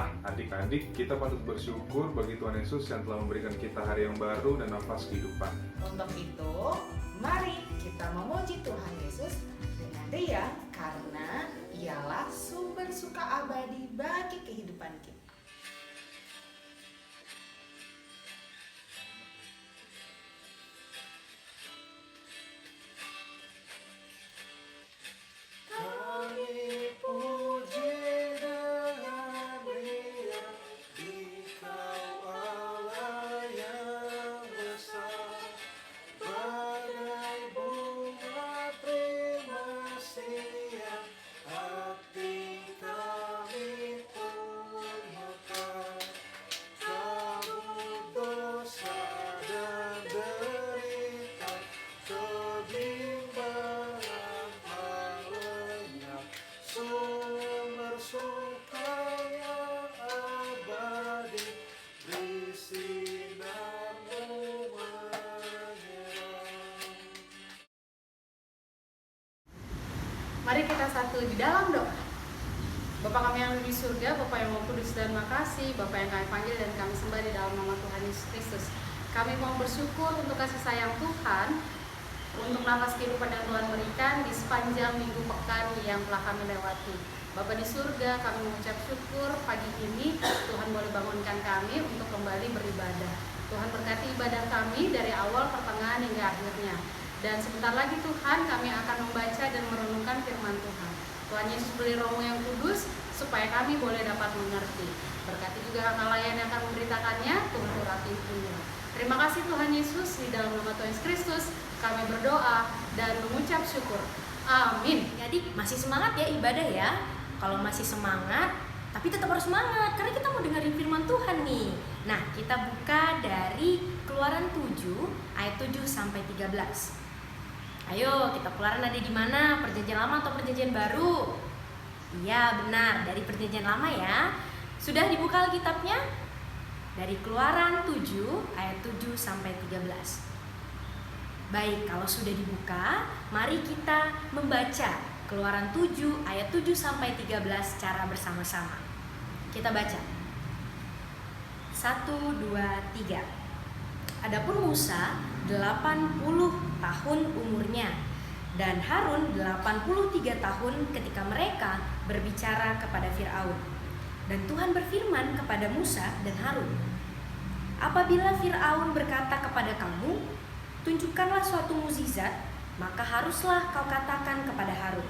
Nah, adik-adik, kita patut bersyukur bagi Tuhan Yesus yang telah memberikan kita hari yang baru dan nafas kehidupan. Untuk itu, mari kita memuji Tuhan Yesus dengan riang karena Ialah sumber suka abadi bagi kehidupan kita. Mari kita satu di dalam doa. Bapa kami yang ada di surga, Bapa yang mau kudus dan makasih, Bapa yang kami panggil dan kami sembah di dalam nama Tuhan Yesus Kristus. Kami mau bersyukur untuk kasih sayang Tuhan, untuk nafas kehidupan yang Tuhan berikan di sepanjang minggu pekan yang telah kami lewati. Bapa di surga, kami mengucap syukur pagi ini Tuhan boleh bangunkan kami untuk kembali beribadah. Tuhan berkati ibadah kami dari awal, pertengahan hingga akhirnya. Dan sebentar lagi Tuhan kami akan membaca dan merenungkan firman Tuhan. Tuhan Yesus beri Roh yang kudus supaya kami boleh dapat mengerti. Berkati juga kakak layan yang akan memberitakannya, Tuhan urapi hatinya. Terima kasih Tuhan Yesus, di dalam nama Tuhan Yesus Kristus kami berdoa dan mengucap syukur. Amin. Jadi masih semangat ya ibadah ya. Kalau masih semangat, tapi tetap harus semangat karena kita mau dengerin firman Tuhan nih. Nah, kita buka dari Keluaran 7 ayat 7 sampai 13. Ayo, kita Keluaran ada di mana? Perjanjian Lama atau Perjanjian Baru? Iya, benar, dari Perjanjian Lama ya. Sudah dibuka Alkitabnya? Dari Keluaran 7 ayat 7 sampai 13. Baik, kalau sudah dibuka, mari kita membaca Keluaran 7 ayat 7 sampai 13 secara bersama-sama. Kita baca. 1, 2, 3. Adapun Musa 80 tahun umurnya dan Harun 83 tahun ketika mereka berbicara kepada Firaun. Dan Tuhan berfirman kepada Musa dan Harun, apabila Firaun berkata kepada kamu, tunjukkanlah suatu mukjizat, maka haruslah kau katakan kepada Harun,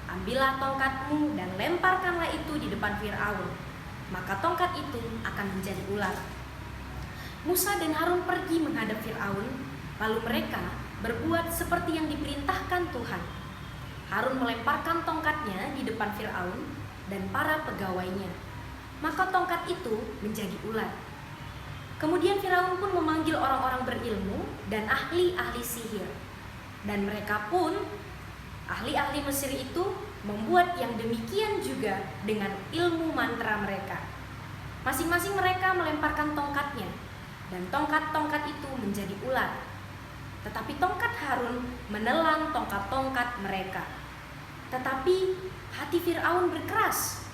ambillah tongkatmu dan lemparkanlah itu di depan Firaun, maka tongkat itu akan menjadi ular. Musa dan Harun pergi menghadap Firaun, lalu mereka berbuat seperti yang diperintahkan Tuhan. Harun melemparkan tongkatnya di depan Firaun dan para pegawainya, maka tongkat itu menjadi ular. Kemudian Firaun pun memanggil orang-orang berilmu dan ahli-ahli sihir, dan mereka pun, ahli-ahli Mesir itu, membuat yang demikian juga dengan ilmu mantra mereka. Masing-masing mereka melemparkan tongkatnya, dan tongkat-tongkat itu menjadi ular. Tetapi tongkat Harun menelan tongkat-tongkat mereka. Tetapi hati Firaun berkeras,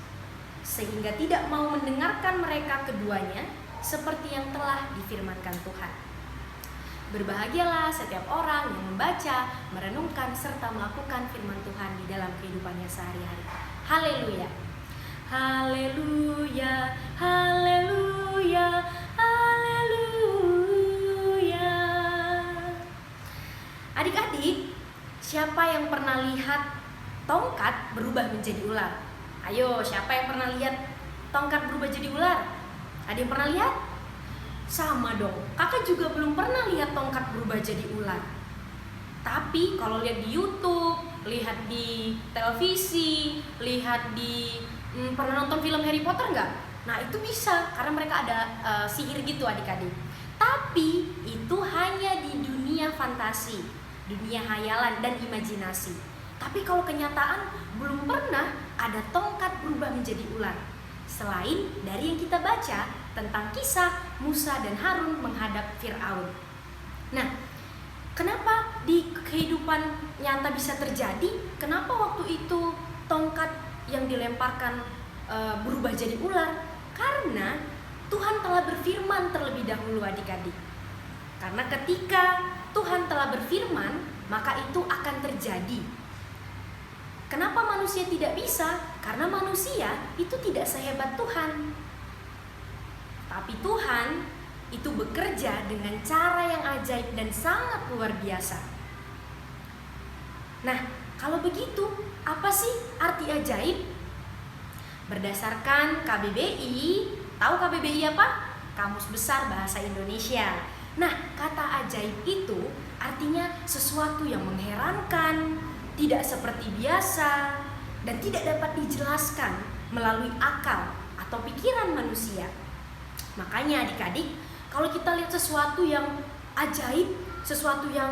sehingga tidak mau mendengarkan mereka keduanya seperti yang telah difirmankan Tuhan. Berbahagialah setiap orang yang membaca, merenungkan, serta melakukan firman Tuhan di dalam kehidupannya sehari-hari. Haleluya. Haleluya. Haleluya. Haleluya. Adik-adik, siapa yang pernah lihat tongkat berubah menjadi ular? Ayo, siapa yang pernah lihat tongkat berubah jadi ular? Ada yang pernah lihat? Sama dong, kakak juga belum pernah lihat tongkat berubah jadi ular. Tapi kalau lihat di YouTube, lihat di televisi, lihat di pernah nonton film Harry Potter nggak? Nah itu bisa, karena mereka ada sihir gitu adik-adik. Tapi itu hanya di dunia fantasi, dunia hayalan dan imajinasi. Tapi kalau kenyataan belum pernah ada tongkat berubah menjadi ular. Selain dari yang kita baca tentang kisah Musa dan Harun menghadap Firaun. Nah, kenapa di kehidupan nyata bisa terjadi? Kenapa waktu itu tongkat yang dilemparkan berubah jadi ular? Karena Tuhan telah berfirman terlebih dahulu adik-adik. Karena ketika Tuhan telah berfirman, maka itu akan terjadi. Kenapa manusia tidak bisa? Karena manusia itu tidak sehebat Tuhan. Tapi Tuhan itu bekerja dengan cara yang ajaib dan sangat luar biasa. Nah, kalau begitu, apa sih arti ajaib? Berdasarkan KBBI, tahu KBBI apa? Kamus Besar Bahasa Indonesia. Nah, kata ajaib itu artinya sesuatu yang mengherankan, tidak seperti biasa, dan tidak dapat dijelaskan melalui akal atau pikiran manusia. Makanya adik-adik, kalau kita lihat sesuatu yang ajaib, sesuatu yang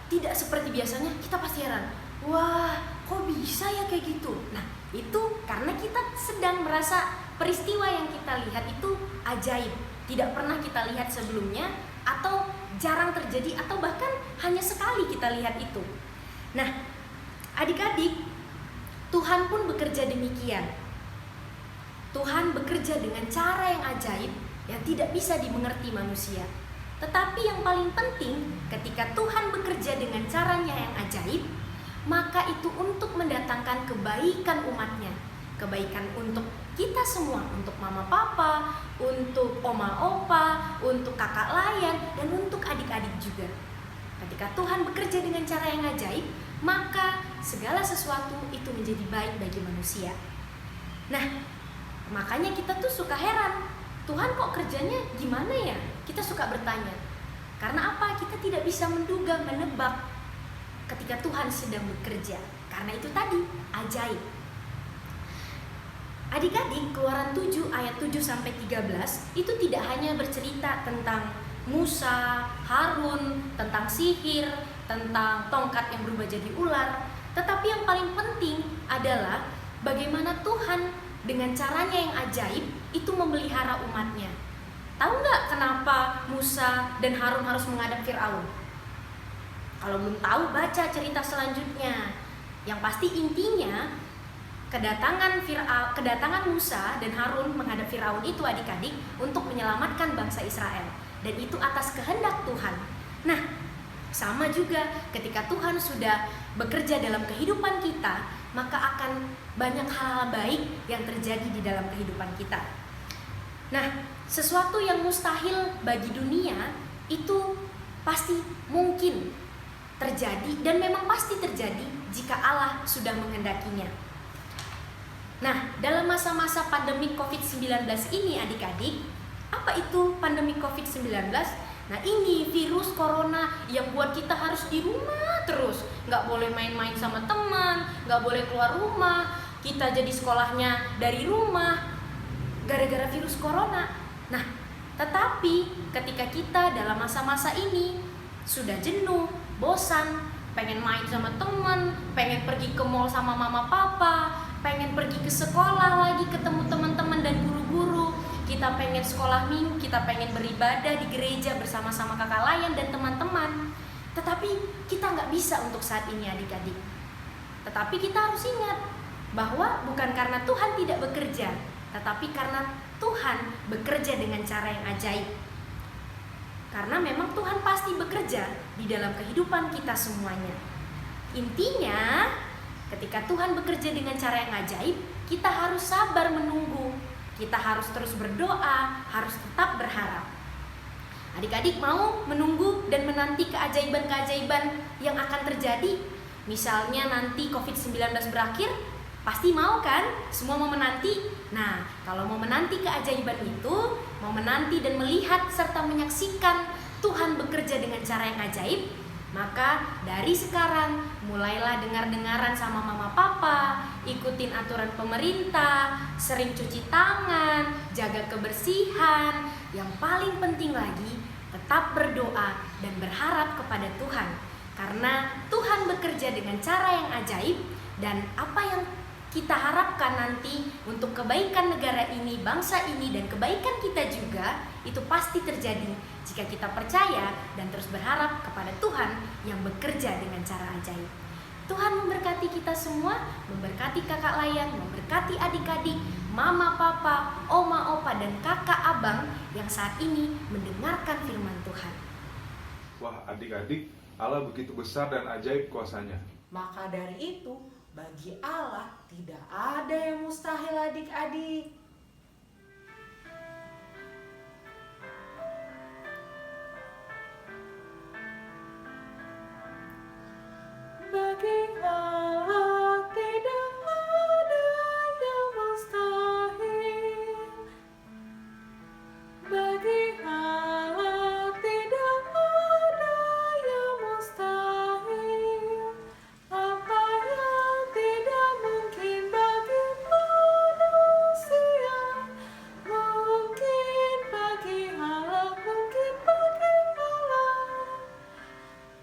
tidak seperti biasanya, kita pasti heran. Wah, kok bisa ya kayak gitu? Nah, itu karena kita sedang merasa peristiwa yang kita lihat itu ajaib, tidak pernah kita lihat sebelumnya, atau jarang terjadi, atau bahkan hanya sekali kita lihat itu. Nah, adik-adik, Tuhan pun bekerja demikian. Tuhan bekerja dengan cara yang ajaib yang tidak bisa dimengerti manusia. Tetapi yang paling penting, ketika Tuhan bekerja dengan caranya yang ajaib, maka itu untuk mendatangkan kebaikan umatnya. Kebaikan untuk kita semua, untuk mama papa, untuk oma opa, untuk kakak layan, dan untuk adik-adik juga. Ketika Tuhan bekerja dengan cara yang ajaib, maka segala sesuatu itu menjadi baik bagi manusia. Nah, makanya kita tuh suka heran, Tuhan kok kerjanya gimana ya? Kita suka bertanya. Karena apa? Kita tidak bisa menduga, menebak ketika Tuhan sedang bekerja. Karena itu tadi, ajaib. Adik-adik, Keluaran 7 ayat 7-13 itu tidak hanya bercerita tentang Musa, Harun, tentang sihir, tentang tongkat yang berubah jadi ular. Tetapi yang paling penting adalah bagaimana Tuhan dengan caranya yang ajaib itu memelihara umatnya. Tahu nggak kenapa Musa dan Harun harus menghadap Firaun? Kalau belum tahu, baca cerita selanjutnya. Yang pasti intinya kedatangan Musa dan Harun menghadap Firaun itu adik-adik untuk menyelamatkan bangsa Israel, dan itu atas kehendak Tuhan. Nah, sama juga ketika Tuhan sudah bekerja dalam kehidupan kita, maka akan banyak hal-hal baik yang terjadi di dalam kehidupan kita. Nah, sesuatu yang mustahil bagi dunia itu pasti mungkin terjadi, dan memang pasti terjadi jika Allah sudah menghendakinya. Nah, dalam masa-masa pandemi COVID-19 ini adik-adik, apa itu pandemi COVID-19? Nah, ini virus corona yang buat kita harus di rumah terus. Nggak boleh main-main sama teman, nggak boleh keluar rumah. Kita jadi sekolahnya dari rumah gara-gara virus corona. Nah, tetapi ketika kita dalam masa-masa ini sudah jenuh, bosan, pengen main sama teman, pengen pergi ke mall sama mama papa, pengen pergi ke sekolah lagi ketemu teman-teman dan guru-guru, kita pengen sekolah minggu, kita pengen beribadah di gereja bersama-sama kakak layan dan teman-teman. Tetapi kita nggak bisa untuk saat ini adik-adik. Tetapi kita harus ingat bahwa bukan karena Tuhan tidak bekerja, tetapi karena Tuhan bekerja dengan cara yang ajaib. Karena memang Tuhan pasti bekerja di dalam kehidupan kita semuanya. Intinya, ketika Tuhan bekerja dengan cara yang ajaib, kita harus sabar menunggu. Kita harus terus berdoa, harus tetap berharap. Adik-adik mau menunggu dan menanti keajaiban-keajaiban yang akan terjadi? Misalnya nanti COVID-19 berakhir, pasti mau kan? Semua mau menanti. Nah, kalau mau menanti keajaiban itu, mau menanti dan melihat serta menyaksikan Tuhan bekerja dengan cara yang ajaib, maka dari sekarang mulailah dengar-dengaran sama mama papa, ikutin aturan pemerintah, sering cuci tangan, jaga kebersihan. Yang paling penting lagi, tetap berdoa dan berharap kepada Tuhan. Karena Tuhan bekerja dengan cara yang ajaib, dan apa yang kita harapkan nanti untuk kebaikan negara ini, bangsa ini, dan kebaikan kita juga, itu pasti terjadi jika kita percaya dan terus berharap kepada Tuhan yang bekerja dengan cara ajaib. Tuhan memberkati kita semua, memberkati kakak layang, memberkati adik-adik, mama, papa, oma, opa, dan kakak abang yang saat ini mendengarkan firman Tuhan. Wah, adik-adik, Allah begitu besar dan ajaib kuasanya. Maka dari itu, bagi Allah tidak ada yang mustahil adik-adik. Bagi Allah tidak ada yang mustahil. Bagi Allah tidak ada yang mustahil. Apa yang tidak mungkin bagi manusia, mungkin bagi Allah, mungkin bagi Allah.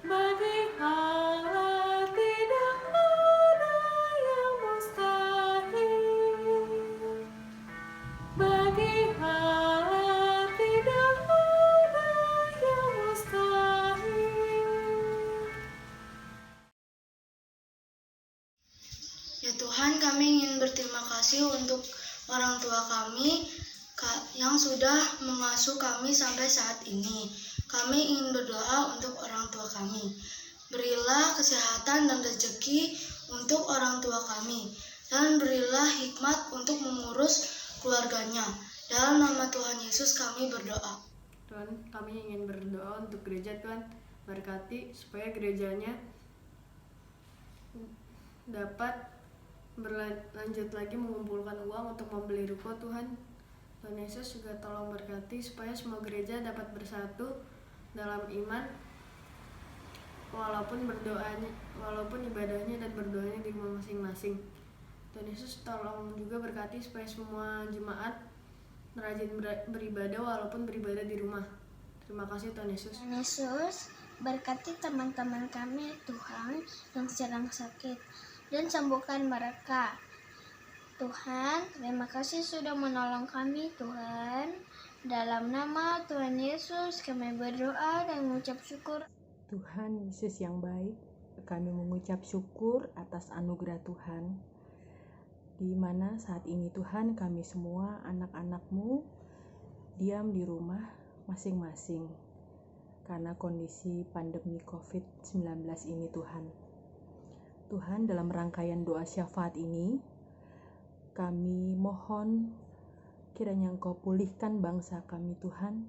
Bagi Allah tidak ada yang mustahil. Bagi Allah tidak ada yang mustahil. Ya Tuhan, kami ingin berterima kasih untuk orang tua kami yang sudah mengasuh kami sampai saat ini. Kami ingin berdoa untuk orang tua kami. Berilah kesehatan dan rezeki untuk orang tua kami, dan berilah hikmat untuk mengurus keluarganya. Dalam nama Tuhan Yesus kami berdoa. Tuhan, kami ingin berdoa untuk gereja. Tuhan, berkati supaya gerejanya dapat berlanjut lagi mengumpulkan uang untuk membeli ruko. Tuhan, Tuhan Yesus juga tolong berkati supaya semua gereja dapat bersatu dalam iman, walaupun ibadahnya dan berdoanya di rumah masing-masing. Tuhan Yesus tolong juga berkati supaya semua jemaat rajin beribadah walaupun beribadah di rumah. Terima kasih Tuhan Yesus. Tuhan Yesus, berkati teman-teman kami Tuhan yang sedang sakit dan sembuhkan mereka. Tuhan, terima kasih sudah menolong kami Tuhan. Dalam nama Tuhan Yesus kami berdoa dan mengucap syukur. Tuhan Yesus yang baik, kami mengucap syukur atas anugerah Tuhan, di mana saat ini Tuhan kami semua anak-anak-Mu diam di rumah masing-masing karena kondisi pandemi COVID-19 ini Tuhan. Tuhan, dalam rangkaian doa syafaat ini, kami mohon kiranya Engkau pulihkan bangsa kami Tuhan,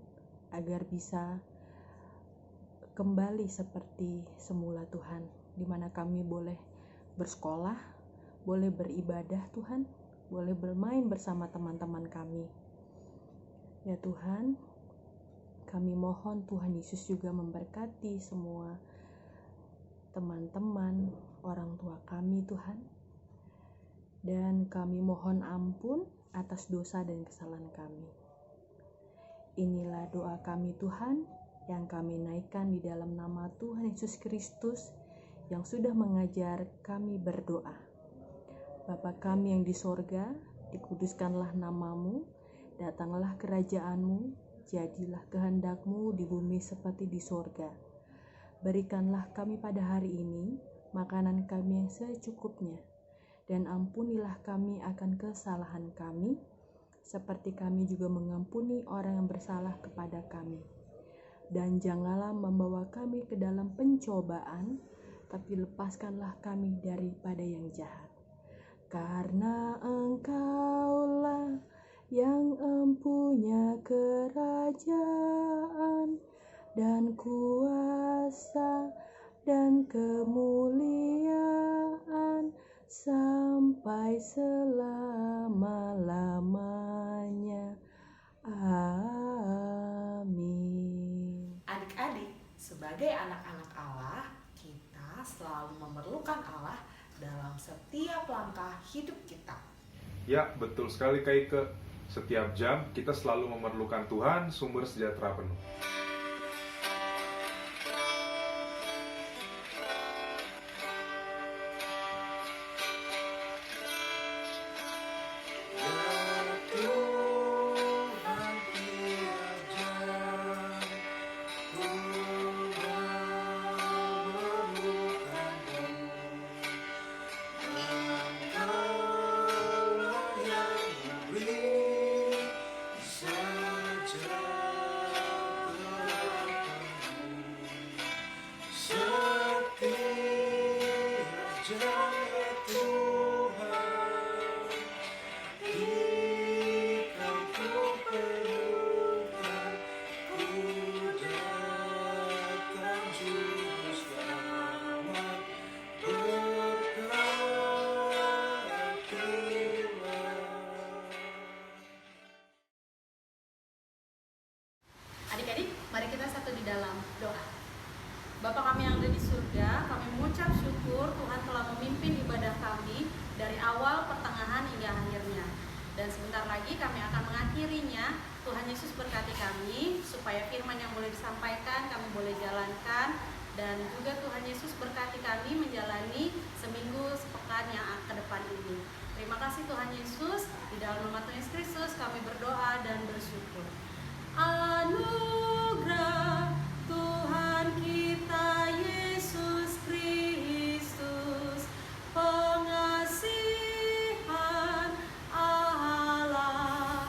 agar bisa kembali seperti semula Tuhan, di mana kami boleh bersekolah, boleh beribadah Tuhan, boleh bermain bersama teman-teman kami. Ya Tuhan, kami mohon Tuhan Yesus juga memberkati semua teman-teman, orang tua kami Tuhan. Dan kami mohon ampun atas dosa dan kesalahan kami. Inilah doa kami Tuhan, yang kami naikkan di dalam nama Tuhan Yesus Kristus yang sudah mengajar kami berdoa. Bapa kami yang di sorga, dikuduskanlah namamu, datanglah kerajaanmu, jadilah kehendak-Mu di bumi seperti di sorga. Berikanlah kami pada hari ini makanan kami yang secukupnya, dan ampunilah kami akan kesalahan kami, seperti kami juga mengampuni orang yang bersalah kepada kami. Dan janganlah membawa kami ke dalam pencobaan, tapi lepaskanlah kami daripada yang jahat. Karena Engkaulah yang empunya kerajaan dan kuasa dan kemuliaan sampai selama-lamanya. Amin. Adik-adik, sebagai anak-anak Allah, kita selalu memerlukan Allah dalam setiap langkah hidup kita. Ya, betul sekali Kaike. Setiap jam kita selalu memerlukan Tuhan, sumber sejahtera penuh. awal, pertengahan, hingga akhirnya. Dan sebentar lagi kami akan mengakhirinya. Tuhan Yesus berkati kami supaya firman yang boleh disampaikan kami boleh jalankan, dan juga Tuhan Yesus berkati kami menjalani seminggu sepekan yang ke depan ini. Terima kasih Tuhan Yesus, di dalam nama Tuhan Yesus Kristus kami berdoa dan bersyukur. Anugerah Tuhan kita Yesus Kristus, pengasihan Allah